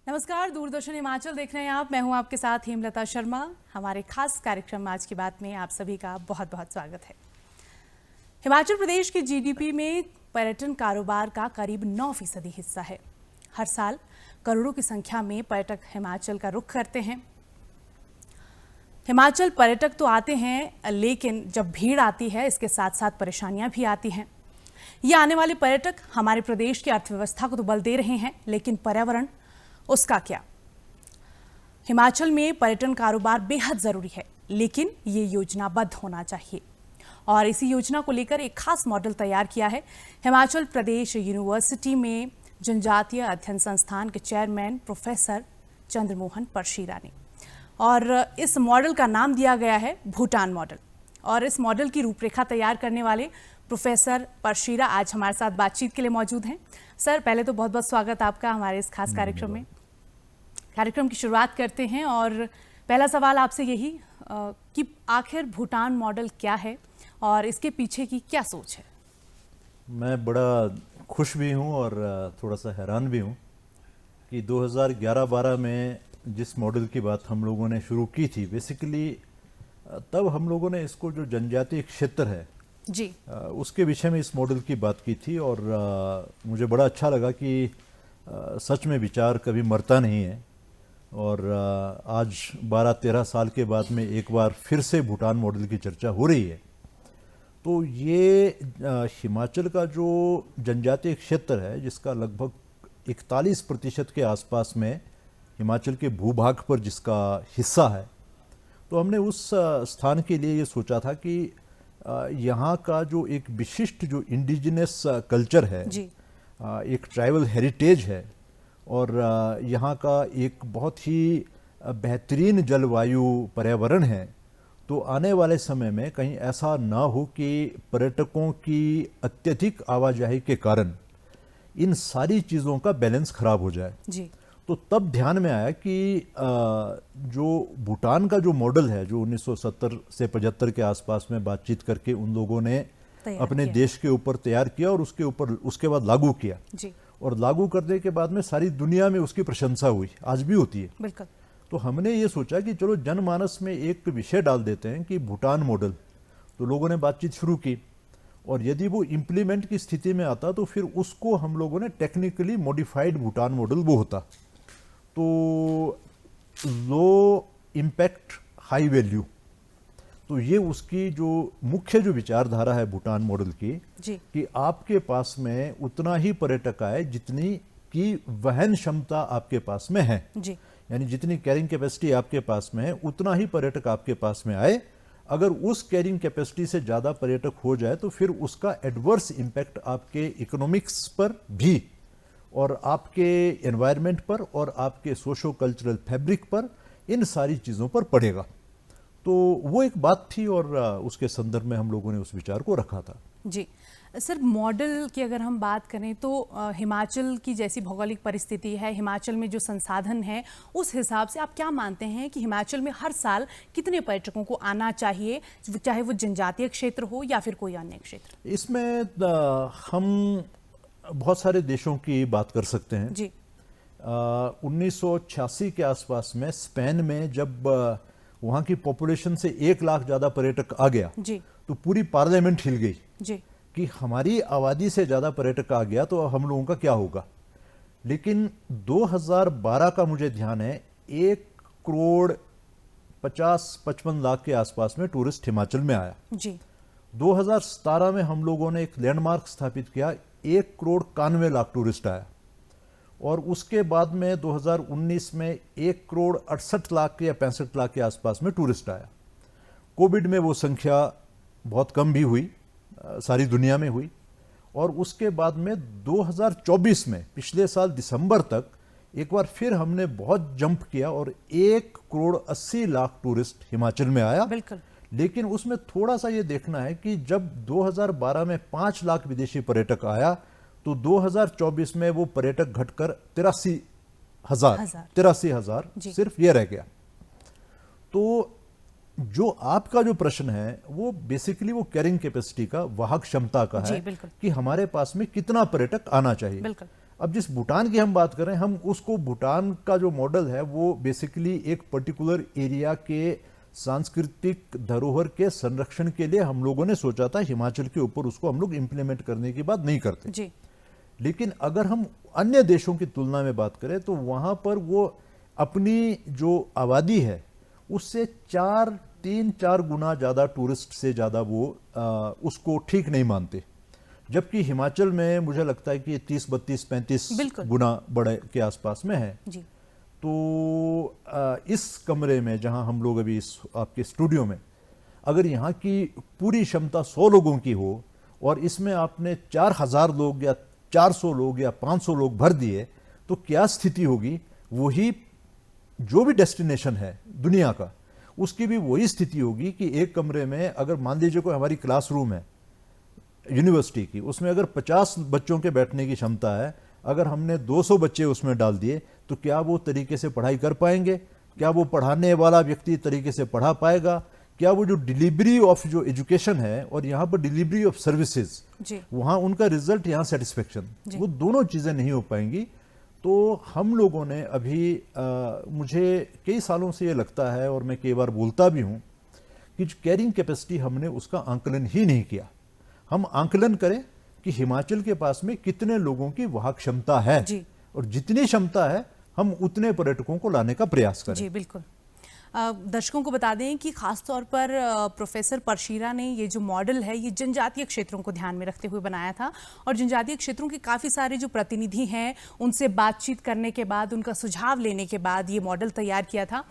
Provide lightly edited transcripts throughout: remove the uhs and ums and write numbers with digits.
नमस्कार, दूरदर्शन हिमाचल देख रहे हैं आप। मैं हूं आपके साथ हेमलता शर्मा। हमारे खास कार्यक्रम आज की बात में आप सभी का बहुत बहुत स्वागत है। हिमाचल प्रदेश के जीडीपी में पर्यटन कारोबार का करीब 9% हिस्सा है। हर साल करोड़ों की संख्या में पर्यटक हिमाचल का रुख करते हैं। हिमाचल पर्यटक तो आते हैं, लेकिन जब भीड़ आती है इसके साथ साथ परेशानियां भी आती हैं। ये आने वाले पर्यटक हमारे प्रदेश की अर्थव्यवस्था को तो बल दे रहे हैं, लेकिन पर्यावरण उसका क्या? हिमाचल में पर्यटन कारोबार बेहद जरूरी है, लेकिन ये योजनाबद्ध होना चाहिए। और इसी योजना को लेकर एक खास मॉडल तैयार किया है हिमाचल प्रदेश यूनिवर्सिटी में जनजातीय अध्ययन संस्थान के चेयरमैन प्रोफेसर चंद्रमोहन परशीरा ने। और इस मॉडल का नाम दिया गया है भूटान मॉडल। और इस मॉडल की रूपरेखा तैयार करने वाले प्रोफेसर परशीरा आज हमारे साथ बातचीत के लिए मौजूद हैं। सर, पहले तो बहुत बहुत स्वागत आपका हमारे इस खास कार्यक्रम में। कार्यक्रम की शुरुआत करते हैं और पहला सवाल आपसे यही कि आखिर भूटान मॉडल क्या है और इसके पीछे की क्या सोच है? मैं बड़ा खुश भी हूँ और थोड़ा सा हैरान भी हूँ कि 2011-12 में जिस मॉडल की बात हम लोगों ने शुरू की थी, बेसिकली तब हम लोगों ने इसको जो जनजातीय क्षेत्र है जी उसके विषय में इस मॉडल की बात की थी। और मुझे बड़ा अच्छा लगा कि सच में विचार कभी मरता नहीं है। और आज 12-13 साल के बाद में एक बार फिर से भूटान मॉडल की चर्चा हो रही है। तो ये हिमाचल का जो जनजातीय क्षेत्र है, जिसका लगभग 41% के आसपास में हिमाचल के भूभाग पर जिसका हिस्सा है, तो हमने उस स्थान के लिए ये सोचा था कि यहाँ का जो एक विशिष्ट जो इंडिजिनस कल्चर है जी एक ट्राइबल हेरिटेज है और यहाँ का एक बहुत ही बेहतरीन जलवायु पर्यावरण है, तो आने वाले समय में कहीं ऐसा ना हो कि पर्यटकों की अत्यधिक आवाजाही के कारण इन सारी चीज़ों का बैलेंस खराब हो जाए। जी तो तब ध्यान में आया कि जो भूटान का जो मॉडल है, जो 1970 से 75 के आसपास में बातचीत करके उन लोगों ने अपने देश के ऊपर तैयार किया और उसके बाद लागू किया। जी और लागू करने के बाद में सारी दुनिया में उसकी प्रशंसा हुई, आज भी होती है। बिल्कुल। तो हमने ये सोचा कि चलो जनमानस में एक विषय डाल देते हैं कि भूटान मॉडल। तो लोगों ने बातचीत शुरू की और यदि वो इम्प्लीमेंट की स्थिति में आता तो फिर उसको हम लोगों ने टेक्निकली मॉडिफाइड भूटान मॉडल वो होता। तो लो इम्पैक्ट हाई वैल्यू, तो ये उसकी जो मुख्य जो विचारधारा है भूटान मॉडल की जी कि आपके पास में उतना ही पर्यटक आए जितनी की वहन क्षमता आपके पास में है। जी यानी जितनी कैरिंग कैपेसिटी आपके पास में है उतना ही पर्यटक आपके पास में आए। अगर उस कैरिंग कैपेसिटी से ज़्यादा पर्यटक हो जाए तो फिर उसका एडवर्स इम्पैक्ट आपके इकोनॉमिक्स पर भी और आपके एनवायरनमेंट पर और आपके सोशो कल्चरल फैब्रिक पर, इन सारी चीज़ों पर पड़ेगा। तो वो एक बात थी और उसके संदर्भ में हम लोगों ने उस विचार को रखा था। जी सर, मॉडल की अगर हम बात करें तो हिमाचल की जैसी भौगोलिक परिस्थिति है, हिमाचल में जो संसाधन है, उस हिसाब से आप क्या मानते हैं कि हिमाचल में हर साल कितने पर्यटकों को आना चाहिए, चाहे वो जनजातीय क्षेत्र हो या फिर कोई अन्य क्षेत्र? इसमें हम बहुत सारे देशों की बात कर सकते हैं। जी 1986 के आसपास में स्पेन में जब वहाँ की पॉपुलेशन से 1 लाख ज़्यादा पर्यटक आ गया जी तो पूरी पार्लियामेंट हिल गई जी कि हमारी आबादी से ज़्यादा पर्यटक आ गया तो हम लोगों का क्या होगा। लेकिन 2012 का मुझे ध्यान है 1,50,55 लाख के आसपास में टूरिस्ट हिमाचल में आया। जी 2017 में हम लोगों ने एक लैंडमार्क स्थापित किया, 1,91,00,000 टूरिस्ट आया। और उसके बाद में 2019 में 1,68,00,000 या 65 लाख के आसपास में टूरिस्ट आया। कोविड में वो संख्या बहुत कम भी हुई, सारी दुनिया में हुई। और उसके बाद में 2024 में पिछले साल दिसंबर तक एक बार फिर हमने बहुत जंप किया और 1,80,00,000 टूरिस्ट हिमाचल में आया। बिल्कुल। लेकिन उसमें थोड़ा सा ये देखना है कि जब 2012 में 5 लाख विदेशी पर्यटक आया तो 2024 में वो पर्यटक घटकर 83,000 सिर्फ ये रह गया। तो जो आपका जो प्रश्न है वो बेसिकली वो कैरिंग कैपेसिटी का, वाहक क्षमता का है कि हमारे पास में कितना पर्यटक आना चाहिए। अब जिस भूटान की हम बात कर रहे हैं, हम उसको भूटान का जो मॉडल है वो बेसिकली एक पर्टिकुलर एरिया के सांस्कृतिक धरोहर के संरक्षण के लिए हम लोगों ने सोचा था। हिमाचल के ऊपर उसको हम लोग इम्प्लीमेंट करने की बात नहीं करते जी। लेकिन अगर हम अन्य देशों की तुलना में बात करें तो वहां पर वो अपनी जो आबादी है उससे 3-4 गुना ज्यादा टूरिस्ट से ज्यादा वो उसको ठीक नहीं मानते, जबकि हिमाचल में मुझे लगता है कि 30, 32, 35 गुना बड़े के आसपास में है जी। तो इस कमरे में जहां हम लोग अभी इस आपके स्टूडियो में, अगर यहाँ की पूरी क्षमता 100 लोगों की हो और इसमें आपने 4000 लोग या 400 लोग या 500 लोग भर दिए तो क्या स्थिति होगी। वही जो भी डेस्टिनेशन है दुनिया का, उसकी भी वही स्थिति होगी कि एक कमरे में अगर मान लीजिए कोई हमारी क्लासरूम है यूनिवर्सिटी की, उसमें अगर 50 बच्चों के बैठने की क्षमता है, अगर हमने 200 बच्चे उसमें डाल दिए तो क्या वो तरीके से पढ़ाई कर पाएंगे? क्या वो पढ़ाने वाला व्यक्ति तरीके से पढ़ा पाएगा? क्या वो जो डिलीवरी ऑफ जो एजुकेशन है और यहाँ पर डिलीवरी ऑफ सर्विसेज, वहाँ उनका रिजल्ट, यहाँ सेटिस्फेक्शन, वो दोनों चीज़ें नहीं हो पाएंगी। तो हम लोगों ने अभी मुझे कई सालों से ये लगता है और मैं कई बार बोलता भी हूँ कि जो कैरिंग कैपेसिटी हमने उसका आंकलन ही नहीं किया। हम आंकलन करें कि हिमाचल के पास में कितने लोगों की वहाँ क्षमता है और जितनी क्षमता है हम उतने पर्यटकों को लाने का प्रयास करें। जी बिल्कुल। दर्शकों को बता दें कि खास तौर पर प्रोफेसर परशीरा ने ये जो मॉडल है ये जनजातीय क्षेत्रों को ध्यान में रखते हुए बनाया था और जनजातीय क्षेत्रों के काफ़ी सारे जो प्रतिनिधि हैं उनसे बातचीत करने के बाद, उनका सुझाव लेने के बाद ये मॉडल तैयार किया था।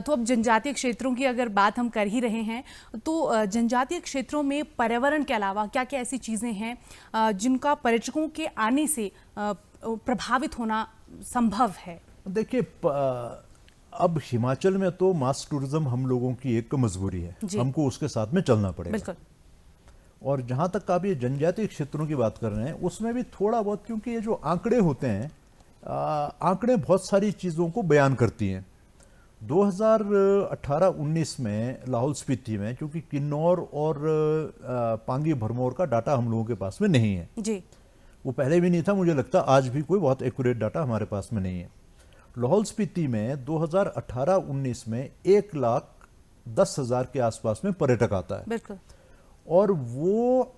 तो अब जनजातीय क्षेत्रों की अगर बात हम कर ही रहे हैं तो जनजातीय क्षेत्रों में पर्यावरण के अलावा क्या क्या ऐसी चीज़ें हैं जिनका पर्यटकों के आने से प्रभावित होना संभव है? देखिए, अब हिमाचल में तो मास टूरिज्म हम लोगों की एक मजबूरी है, हमको उसके साथ में चलना पड़ेगा। और जहां तक आप ये जनजातीय क्षेत्रों की बात कर रहे हैं उसमें भी थोड़ा बहुत, क्योंकि ये जो आंकड़े होते हैं, आंकड़े बहुत सारी चीज़ों को बयान करती हैं। 2018-19 में लाहौल स्पीति में, क्योंकि किन्नौर और पांगी भरमौर का डाटा हम लोगों के पास में नहीं है जी, वो पहले भी नहीं था, मुझे लगता आज भी कोई बहुत एक्यूरेट डाटा हमारे पास में नहीं है। लाहौल स्पीति में 2018-19 में 1,10,000 के आसपास में पर्यटक आता है। बिल्कुल। और वो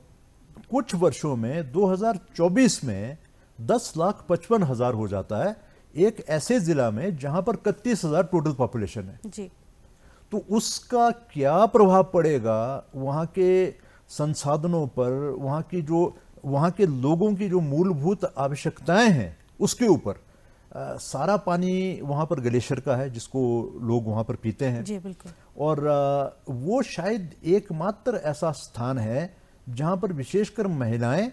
कुछ वर्षों में 2024 में 10,55,000 हो जाता है, एक ऐसे जिला में जहां पर 31,000 टोटल पॉपुलेशन है जी। तो उसका क्या प्रभाव पड़ेगा वहां के संसाधनों पर, वहां के लोगों की जो मूलभूत आवश्यकताएं हैं उसके ऊपर। सारा पानी वहाँ पर ग्लेशियर का है जिसको लोग वहाँ पर पीते हैं जी। बिल्कुल। और वो शायद एकमात्र ऐसा स्थान है जहाँ पर विशेषकर महिलाएं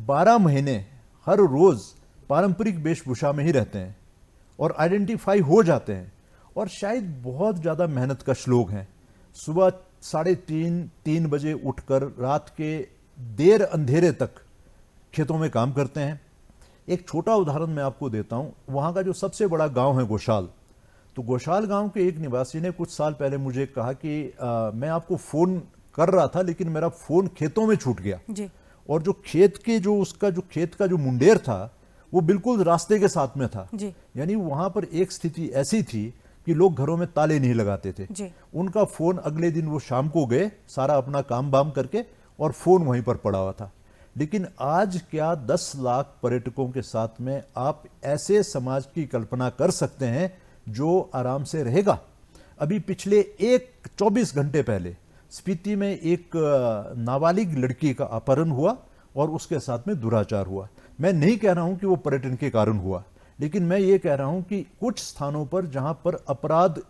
12 महीने हर रोज पारंपरिक वेशभूषा में ही रहते हैं और आइडेंटिफाई हो जाते हैं। और शायद बहुत ज़्यादा मेहनतकश लोग हैं, सुबह 3:30 बजे उठकर रात के देर अंधेरे तक खेतों में काम करते हैं। एक छोटा उदाहरण मैं आपको देता हूं, वहां का जो सबसे बड़ा गांव है गोशाल, तो गोशाल गांव के एक निवासी ने कुछ साल पहले मुझे कहा कि मैं आपको फोन कर रहा था लेकिन मेरा फोन खेतों में छूट गया जी। और जो खेत का जो मुंडेर था वो बिल्कुल रास्ते के साथ में था जी। यानी वहां पर एक स्थिति ऐसी थी कि लोग घरों में ताले नहीं लगाते थे जी। उनका फोन अगले दिन वो शाम को गए सारा अपना काम बाम करके और फोन वहीं पर पड़ा हुआ था। लेकिन आज क्या 10 लाख पर्यटकों के साथ में आप ऐसे समाज की कल्पना कर सकते हैं जो आराम से रहेगा? अभी पिछले 24 घंटे पहले स्पीति में एक नाबालिग लड़की का अपहरण हुआ और उसके साथ में दुराचार हुआ। मैं नहीं कह रहा हूं कि वो पर्यटन के कारण हुआ, लेकिन मैं ये कह रहा हूं कि कुछ स्थानों पर जहां पर अपराध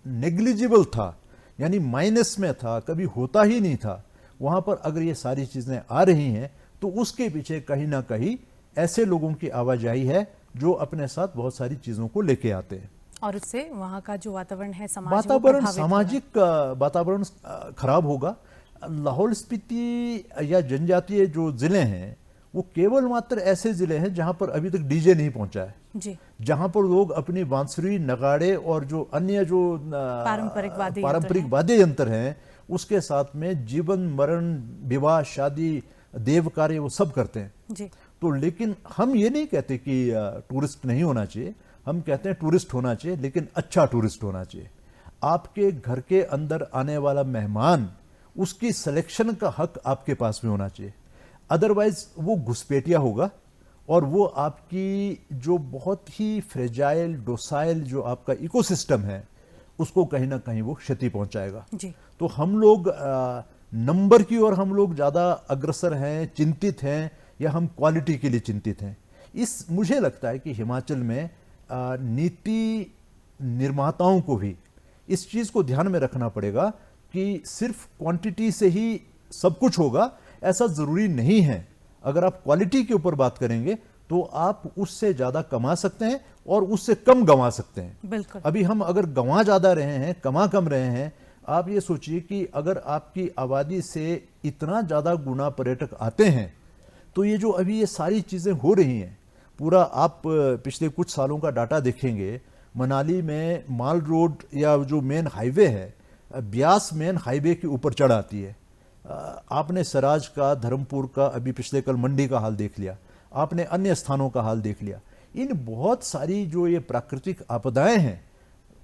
नेग्लिजिबल था, यानी माइनस में था, कभी होता ही नहीं था, वहां पर अगर ये सारी चीजें आ रही हैं तो उसके पीछे कहीं ना कहीं ऐसे लोगों की आवाजाही है जो अपने साथ बहुत सारी चीजों को लेके आते हैं और उससे वहां का जो वातावरण है, सामाजिक वातावरण खराब होगा। लाहौल स्पीति या जनजातीय जो जिले हैं वो केवल मात्र ऐसे जिले हैं जहां पर अभी तक डीजे नहीं पहुंचा है जी। जहां पर लोग अपनी बांसुरी, नगाड़े और जो अन्य जो पारंपरिक वाद्य यंत्र हैं उसके साथ में जीवन मरण, विवाह, शादी, देव कार्य वो सब करते हैं जी। तो लेकिन हम ये नहीं कहते कि टूरिस्ट नहीं होना चाहिए, हम कहते हैं टूरिस्ट होना चाहिए, लेकिन अच्छा टूरिस्ट होना चाहिए। आपके घर के अंदर आने वाला मेहमान, उसकी सिलेक्शन का हक आपके पास में होना चाहिए। अदरवाइज वो घुसपैठिया होगा और वो आपकी जो बहुत ही फ्रेजाइल डोसाइल जो आपका इकोसिस्टम है उसको कहीं ना कहीं वो क्षति पहुंचाएगा जी। तो हम लोग नंबर की ओर हम लोग ज़्यादा अग्रसर हैं, चिंतित हैं, या हम क्वालिटी के लिए चिंतित हैं। मुझे लगता है कि हिमाचल में नीति निर्माताओं को भी इस चीज़ को ध्यान में रखना पड़ेगा कि सिर्फ क्वांटिटी से ही सब कुछ होगा, ऐसा ज़रूरी नहीं है। अगर आप क्वालिटी के ऊपर बात करेंगे तो आप उससे ज़्यादा कमा सकते हैं और उससे कम गंवा सकते हैं। बिल्कुल। अभी हम अगर गंवा ज़्यादा रहे हैं, कमा कम रहे हैं, आप ये सोचिए कि अगर आपकी आबादी से इतना ज़्यादा गुना पर्यटक आते हैं तो ये जो अभी ये सारी चीज़ें हो रही हैं, पूरा आप पिछले कुछ सालों का डाटा देखेंगे, मनाली में माल रोड या जो मेन हाईवे है, ब्यास मेन हाईवे के ऊपर चढ़ आती है। आपने सराज का, धर्मपुर का, अभी पिछले कल मंडी का हाल देख लिया, आपने अन्य स्थानों का हाल देख लिया। इन बहुत सारी जो ये प्राकृतिक आपदाएं हैं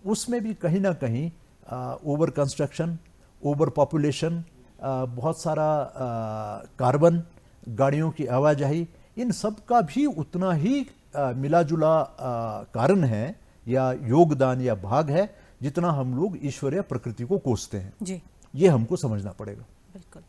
उसमें भी कहीं ना कहीं ओवर कंस्ट्रक्शन, ओवर पॉपुलेशन, बहुत सारा कार्बन, गाड़ियों की आवाजाही, इन सब का भी उतना ही मिला जुला कारण है या योगदान या भाग है जितना हम लोग ईश्वर या प्रकृति को कोसते हैं जी। ये हमको समझना पड़ेगा। बिल्कुल।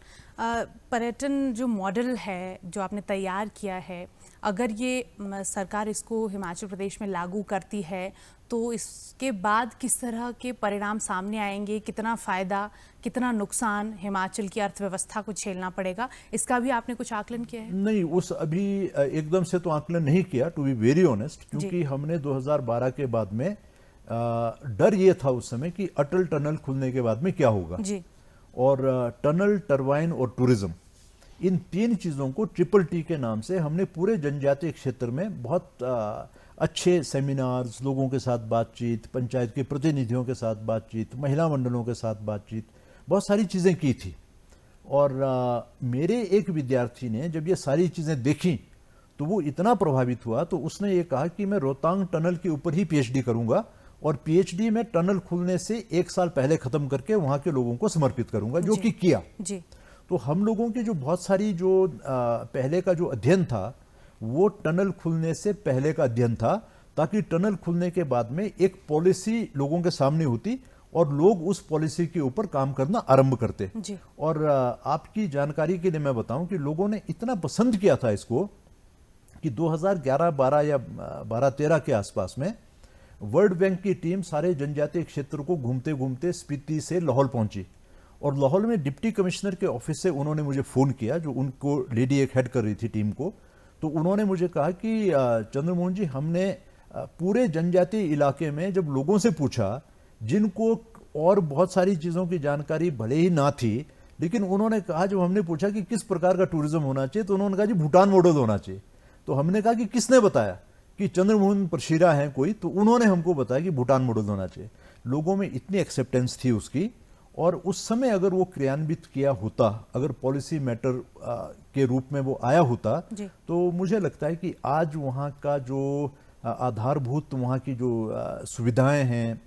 पर्यटन जो मॉडल है जो आपने तैयार किया है, अगर ये सरकार इसको हिमाचल प्रदेश में लागू करती है तो इसके बाद किस तरह के परिणाम सामने आएंगे, कितना फ़ायदा कितना नुकसान हिमाचल की अर्थव्यवस्था को झेलना पड़ेगा, इसका भी आपने कुछ आकलन किया है? नहीं, उस अभी एकदम से तो आकलन नहीं किया, टू बी वेरी ऑनेस्ट, क्योंकि हमने 2012 के बाद में डर ये था उस समय कि अटल टनल खुलने के बाद में क्या होगा जी। और टनल, टरबाइन और टूरिज्म, इन तीन चीज़ों को ट्रिपल टी के नाम से हमने पूरे जनजातीय क्षेत्र में बहुत अच्छे सेमिनार्स, लोगों के साथ बातचीत, पंचायत के प्रतिनिधियों के साथ बातचीत, महिला मंडलों के साथ बातचीत, बहुत सारी चीज़ें की थी। और मेरे एक विद्यार्थी ने जब ये सारी चीज़ें देखी तो वो इतना प्रभावित हुआ तो उसने ये कहा कि मैं रोहतांग टनल के ऊपर ही पीएचडी करूंगा और पीएचडी में टनल खुलने से 1 साल पहले खत्म करके वहां के लोगों को समर्पित करूंगा, जो कि किया। जी। तो हम लोगों की जो बहुत सारी जो पहले का जो अध्ययन था वो टनल खुलने से पहले का अध्ययन था, ताकि टनल खुलने के बाद में एक पॉलिसी लोगों के सामने होती और लोग उस पॉलिसी के ऊपर काम करना आरंभ करते। जी। और आपकी जानकारी के लिए मैं बताऊं कि लोगों ने इतना पसंद किया था इसको कि 2011-12 या 12-13 के आसपास में वर्ल्ड बैंक की टीम सारे जनजातीय क्षेत्र को घूमते घूमते स्पीति से लाहौल पहुंची और लाहौल में डिप्टी कमिश्नर के ऑफिस से उन्होंने मुझे फ़ोन किया, जो उनको लेडी एक हेड कर रही थी टीम को। तो उन्होंने मुझे कहा कि चंद्रमोहन जी, हमने पूरे जनजातीय इलाके में जब लोगों से पूछा जिनको और बहुत सारी चीज़ों की जानकारी भले ही ना थी, लेकिन उन्होंने कहा, जब हमने पूछा कि किस प्रकार का टूरिज्म होना चाहिए तो उन्होंने कहा जी भूटान मॉडल होना चाहिए। तो हमने कहा कि किसने बताया, कि चंद्रमोहन परशीरा हैं कोई, तो उन्होंने हमको बताया कि भूटान मॉडल होना चाहिए। लोगों में इतनी एक्सेप्टेंस थी उसकी, और उस समय अगर वो क्रियान्वित किया होता, अगर पॉलिसी मैटर के रूप में वो आया होता, तो मुझे लगता है कि आज वहाँ का जो आधारभूत वहाँ की जो सुविधाएं हैं,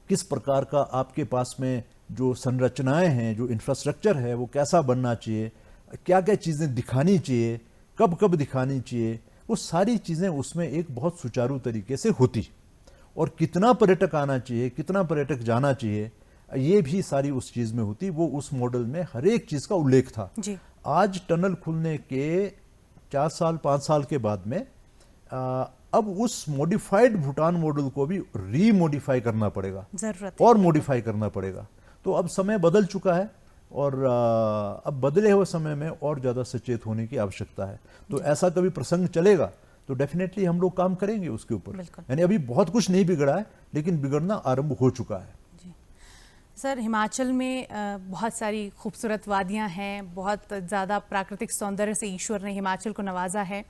किस प्रकार का आपके पास में जो संरचनाएं हैं, जो इंफ्रास्ट्रक्चर है वो कैसा बनना चाहिए, क्या क्या चीज़ें दिखानी चाहिए, कब कब दिखानी चाहिए, वो सारी चीज़ें उसमें एक बहुत सुचारू तरीके से होती। और कितना पर्यटक आना चाहिए, कितना पर्यटक जाना चाहिए, ये भी सारी उस चीज़ में होती। वो उस मॉडल में हर एक चीज़ का उल्लेख था जी। आज टनल खुलने के 4 साल 5 साल के बाद में अब उस मॉडिफाइड भूटान मॉडल को भी रीमॉडिफाई करना पड़ेगा, जरूरत और मॉडिफाई करना पड़ेगा। तो अब समय बदल चुका है और अब बदले हुए समय में और ज़्यादा सचेत होने की आवश्यकता है। तो ऐसा कभी प्रसंग चलेगा तो डेफिनेटली हम लोग काम करेंगे उसके ऊपर। यानी अभी बहुत कुछ नहीं बिगड़ा है, लेकिन बिगड़ना आरंभ हो चुका है। सर, हिमाचल में बहुत सारी खूबसूरत वादियां हैं, बहुत ज़्यादा प्राकृतिक सौंदर्य से ईश्वर ने हिमाचल को नवाजा है,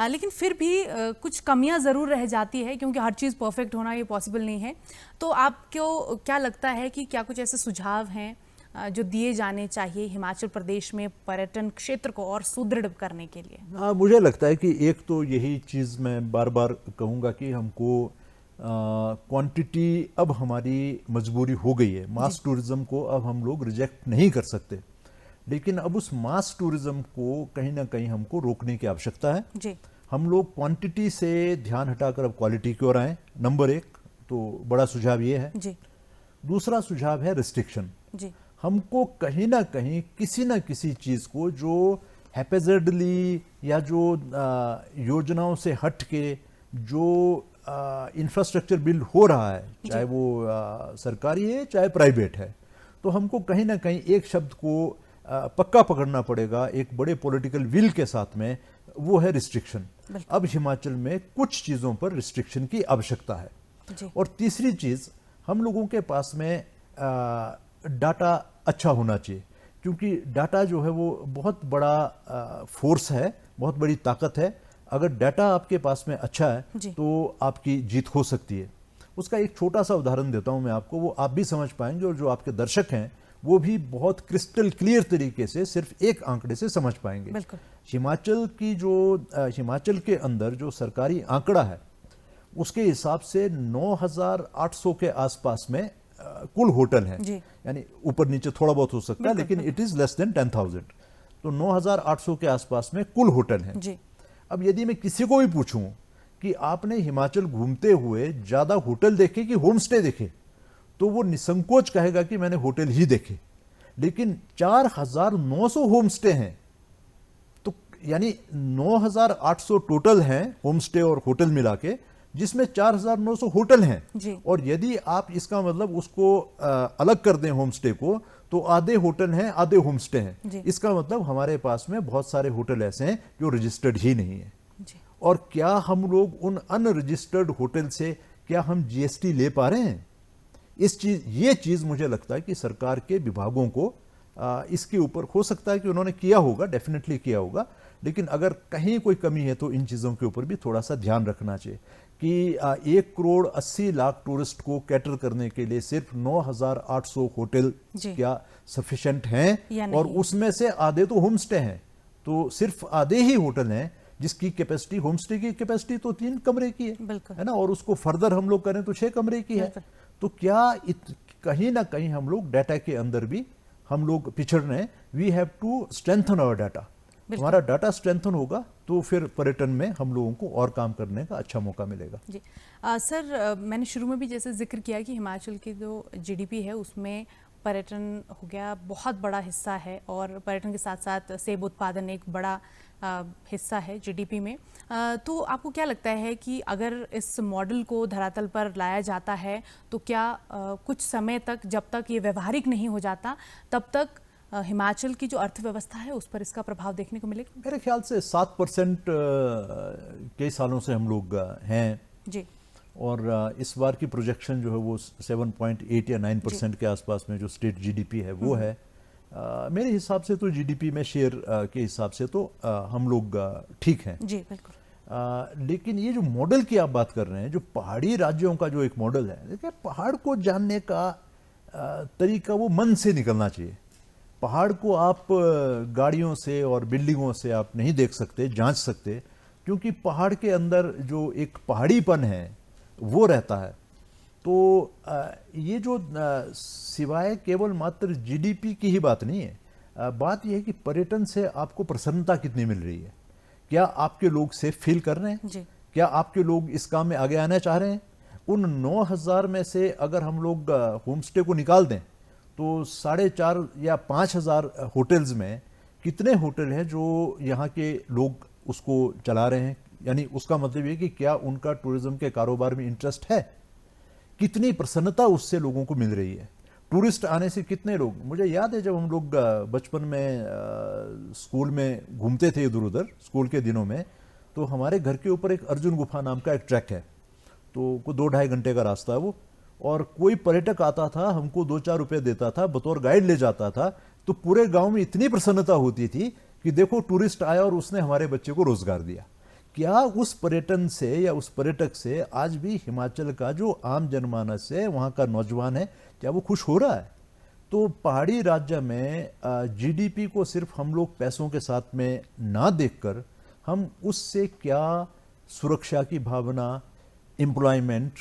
लेकिन फिर भी कुछ कमियां ज़रूर रह जाती है, क्योंकि हर चीज़ परफेक्ट होना ये पॉसिबल नहीं है। तो आपको क्या लगता है कि क्या कुछ ऐसे सुझाव हैं जो दिए जाने चाहिए हिमाचल प्रदेश में पर्यटन क्षेत्र को और सुदृढ़ करने के लिए? मुझे लगता है कि एक तो यही चीज़ मैं बार बार कहूँगा कि हमको क्वांटिटी अब हमारी मजबूरी हो गई है। मास टूरिज्म को अब हम लोग रिजेक्ट नहीं कर सकते, लेकिन अब उस मास टूरिज्म को कहीं ना कहीं हमको रोकने की आवश्यकता है जी। हम लोग क्वांटिटी से ध्यान हटाकर अब क्वालिटी की ओर आए, नंबर एक। तो बड़ा सुझाव ये है जी। दूसरा सुझाव है रिस्ट्रिक्शन। जी। हमको कहीं ना कहीं किसी न किसी चीज़ को जो हैपेजर्डली या जो योजनाओं से हट के जो इंफ्रास्ट्रक्चर बिल्ड हो रहा है, चाहे वो सरकारी है चाहे प्राइवेट है, तो हमको कहीं ना कहीं एक शब्द को पक्का पकड़ना पड़ेगा एक बड़े पॉलिटिकल विल के साथ में, वो है रिस्ट्रिक्शन। अब हिमाचल में कुछ चीज़ों पर रिस्ट्रिक्शन की आवश्यकता है। और तीसरी चीज़, हम लोगों के पास में डाटा अच्छा होना चाहिए, क्योंकि डाटा जो है वो बहुत बड़ा फोर्स है, बहुत बड़ी ताकत है। अगर डाटा आपके पास में अच्छा है तो आपकी जीत हो सकती है। उसका एक छोटा सा उदाहरण देता हूं मैं आपको, वो आप भी समझ पाएंगे और जो आपके दर्शक हैं वो भी बहुत क्रिस्टल क्लियर तरीके से सिर्फ एक आंकड़े से समझ पाएंगे। हिमाचल के अंदर जो सरकारी आंकड़ा है उसके हिसाब से 9,800 के आसपास में कुल होटल हैं, यानी ऊपर नीचे थोड़ा बहुत हो सकता है, लेकिन इट इज लेस देन 10,000। तो 9,800 के आसपास में कुल होटल हैं। अब यदि मैं किसी को भी पूछूं कि आपने हिमाचल घूमते हुए ज्यादा होटल देखे कि होम स्टे देखे, तो वो निसंकोच कहेगा कि मैंने होटल ही देखे। लेकिन 4,900 होम स्टे हैं, तो यानी 9,800 टोटल हैं होम स्टे और होटल मिला के, जिसमें 4,900 होटल हैं। और यदि आप इसका मतलब उसको अलग कर दें होम स्टे को, तो आधे होटल हैं आधे होम स्टे हैं। इसका मतलब हमारे पास में बहुत सारे होटल ऐसे हैं जो रजिस्टर्ड ही नहीं है। और क्या हम लोग उन अनरजिस्टर्ड होटल से क्या हम जीएसटी ले पा रहे हैं? ये चीज मुझे लगता है कि सरकार के विभागों को इसके ऊपर हो सकता है कि उन्होंने किया होगा, डेफिनेटली किया होगा, लेकिन अगर कहीं कोई कमी है तो इन चीजों के ऊपर भी थोड़ा सा ध्यान रखना चाहिए कि 1,80,00,000 टूरिस्ट को कैटर करने के लिए सिर्फ 9,800 होटल क्या सफिशिएंट हैं? और उसमें से आधे तो होम स्टे हैं, तो सिर्फ आधे ही होटल हैं जिसकी कैपेसिटी, होम स्टे की कैपेसिटी तो 3 कमरे की है ना, और उसको फर्दर हम लोग करें तो 6 कमरे की है। तो क्या कहीं ना कहीं हम लोग डाटा के अंदर भी हम लोग पिछड़ रहे हैं। We have to strengthen our data. हमारा डाटा स्ट्रेंथन होगा तो फिर पर्यटन में हम लोगों को और काम करने का अच्छा मौका मिलेगा। जी सर, मैंने शुरू में भी जैसे जिक्र किया कि हिमाचल की जो जीडीपी है उसमें पर्यटन हो गया बहुत बड़ा हिस्सा है, और पर्यटन के साथ साथ सेब उत्पादन एक बड़ा हिस्सा है जीडीपी में। तो आपको क्या लगता है कि अगर इस मॉडल को धरातल पर लाया जाता है तो क्या कुछ समय तक, जब तक ये व्यवहारिक नहीं हो जाता, तब तक हिमाचल की जो अर्थव्यवस्था है उस पर इसका प्रभाव देखने को मिलेगा? मेरे ख्याल से 7% कई सालों से हम लोग हैं जी, और इस बार की प्रोजेक्शन जो है वो 7.8 या 9% के आसपास में जो स्टेट जीडीपी है वो है। मेरे हिसाब से तो जीडीपी में शेयर के हिसाब से तो हम लोग ठीक हैं। जी बिल्कुल। लेकिन ये जो मॉडल की आप बात कर रहे हैं, जो पहाड़ी राज्यों का जो एक मॉडल है, देखिए पहाड़ को जानने का तरीका वो मन से निकलना चाहिए। पहाड़ को आप गाड़ियों से और बिल्डिंगों से आप नहीं देख सकते, जांच सकते, क्योंकि पहाड़ के अंदर जो एक पहाड़ीपन है वो रहता है। तो ये जो सिवाय केवल मात्र जीडीपी की ही बात नहीं है, बात यह है कि पर्यटन से आपको प्रसन्नता कितनी मिल रही है। क्या आपके लोग सेफ फील कर रहे हैं जी। क्या आपके लोग इस काम में आगे आना चाह रहे हैं? उन 9,000 में से अगर हम लोग होम स्टे को निकाल दें तो 4,500 या 5,000 होटल्स में कितने होटल हैं जो यहाँ के लोग उसको चला रहे हैं? यानी उसका मतलब ये कि क्या उनका टूरिज्म के कारोबार में इंटरेस्ट है? कितनी प्रसन्नता उससे लोगों को मिल रही है? टूरिस्ट आने से कितने लोग, मुझे याद है जब हम लोग बचपन में स्कूल में घूमते थे इधर उधर स्कूल के दिनों में, तो हमारे घर के ऊपर एक अर्जुन गुफा नाम का एक ट्रैक है, तो 2-2.5 घंटे का रास्ता है वो, और कोई पर्यटक आता था हमको 2-4 रुपए देता था, बतौर गाइड ले जाता था, तो पूरे गांव में इतनी प्रसन्नता होती थी कि देखो टूरिस्ट आया और उसने हमारे बच्चे को रोजगार दिया। क्या उस पर्यटन से या उस पर्यटक से आज भी हिमाचल का जो आम जनमानस है, वहाँ का नौजवान है, क्या वो खुश हो रहा है? तो पहाड़ी राज्य में जीडीपी को सिर्फ हम लोग पैसों के साथ में ना देखकर हम उससे क्या सुरक्षा की भावना, एम्प्लॉयमेंट,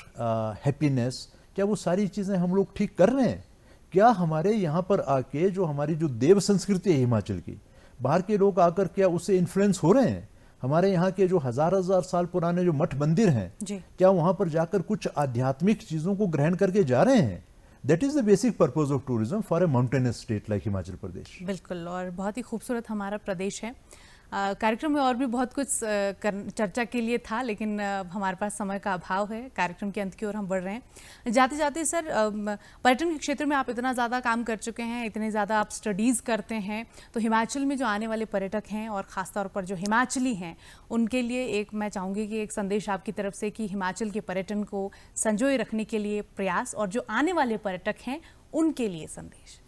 हैप्पीनेस, क्या वो सारी चीज़ें हम लोग ठीक कर रहे हैं? क्या हमारे यहाँ पर आके जो हमारी जो देव संस्कृति है हिमाचल की, बाहर के लोग आकर क्या उससे इन्फ्लुएंस हो रहे हैं? हमारे यहाँ के जो हजार हजार साल पुराने जो मठ मंदिर हैं, क्या वहाँ पर जाकर कुछ आध्यात्मिक चीज़ों को ग्रहण करके जा रहे हैं? That is the basic purpose of tourism for a mountainous state like Himachal Pradesh. बिल्कुल, और बहुत ही खूबसूरत हमारा प्रदेश है। कार्यक्रम में और भी बहुत कुछ चर्चा के लिए था, लेकिन हमारे पास समय का अभाव है। कार्यक्रम के अंत की ओर हम बढ़ रहे हैं। जाते जाते सर, पर्यटन के क्षेत्र में आप इतना ज़्यादा काम कर चुके हैं, इतने ज़्यादा आप स्टडीज़ करते हैं, तो हिमाचल में जो आने वाले पर्यटक हैं और ख़ासतौर पर जो हिमाचली हैं, उनके लिए एक मैं चाहूँगी कि एक संदेश आपकी तरफ से कि हिमाचल के पर्यटन को संजोए रखने के लिए प्रयास, और जो आने वाले पर्यटक हैं उनके लिए संदेश।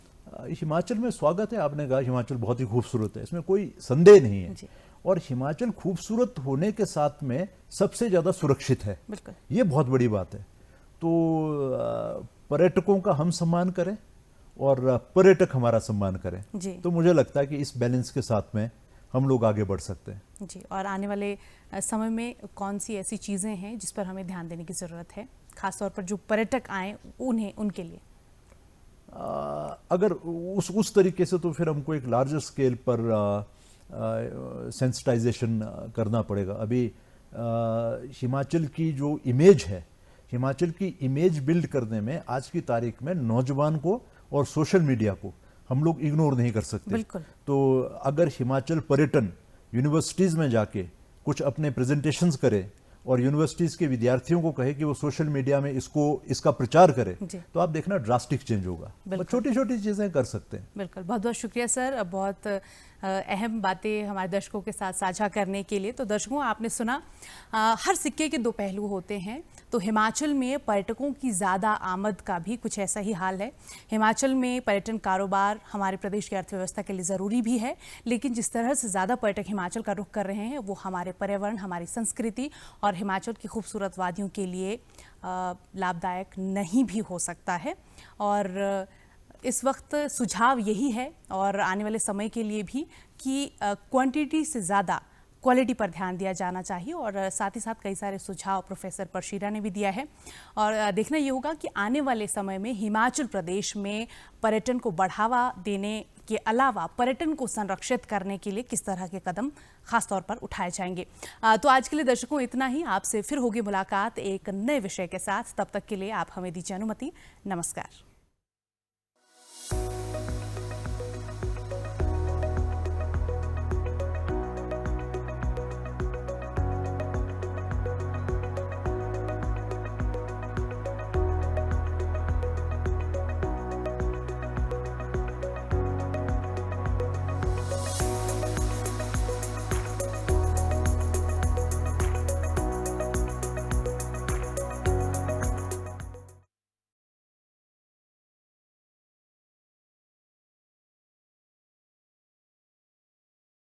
हिमाचल में स्वागत है। आपने कहा हिमाचल बहुत ही खूबसूरत है, इसमें कोई संदेह नहीं है। और हिमाचल खूबसूरत होने के साथ में सबसे ज्यादा सुरक्षित है, ये बहुत बड़ी बात है। तो पर्यटकों का हम सम्मान करें और पर्यटक हमारा सम्मान करें, तो मुझे लगता है कि इस बैलेंस के साथ में हम लोग आगे बढ़ सकते हैं जी। और आने वाले समय में कौन सी ऐसी चीजें हैं जिस पर हमें ध्यान देने की जरूरत है, खासतौर पर जो पर्यटक आए उनके लिए? अगर उस तरीके से तो फिर हमको एक लार्जर स्केल पर सेंसिटाइजेशन करना पड़ेगा। अभी हिमाचल की जो इमेज है, हिमाचल की इमेज बिल्ड करने में आज की तारीख में नौजवान को और सोशल मीडिया को हम लोग इग्नोर नहीं कर सकते। तो अगर हिमाचल पर्यटन यूनिवर्सिटीज़ में जाके कुछ अपने प्रेजेंटेशंस करे और यूनिवर्सिटीज़ के विद्यार्थियों को कहे कि वो सोशल मीडिया में इसका प्रचार करें, तो आप देखना ड्रास्टिक चेंज होगा। छोटी छोटी चीज़ें कर सकते हैं। बिल्कुल, बहुत बहुत शुक्रिया सर, बहुत अहम बातें हमारे दर्शकों के साथ साझा करने के लिए। तो दर्शकों, आपने सुना हर सिक्के के दो पहलू होते हैं, तो हिमाचल में पर्यटकों की ज़्यादा आमद का भी कुछ ऐसा ही हाल है। हिमाचल में पर्यटन कारोबार हमारे प्रदेश की अर्थव्यवस्था के लिए ज़रूरी भी है, लेकिन जिस तरह से ज़्यादा पर्यटक हिमाचल का रुख कर रहे हैं, वो हमारे पर्यावरण, हमारी संस्कृति और हिमाचल की खूबसूरत वादियों के लिए लाभदायक नहीं भी हो सकता है। और इस वक्त सुझाव यही है, और आने वाले समय के लिए भी, कि क्वांटिटी से ज़्यादा क्वालिटी पर ध्यान दिया जाना चाहिए। और साथ ही साथ कई सारे सुझाव प्रोफेसर परशीरा ने भी दिया है। और देखना ये होगा कि आने वाले समय में हिमाचल प्रदेश में पर्यटन को बढ़ावा देने के अलावा पर्यटन को संरक्षित करने के लिए किस तरह के कदम खासतौर पर उठाए जाएंगे। तो आज के लिए दर्शकों इतना ही। आपसे फिर होगी मुलाकात एक नए विषय के साथ। तब तक के लिए आप हमें दीजिए अनुमति। नमस्कार।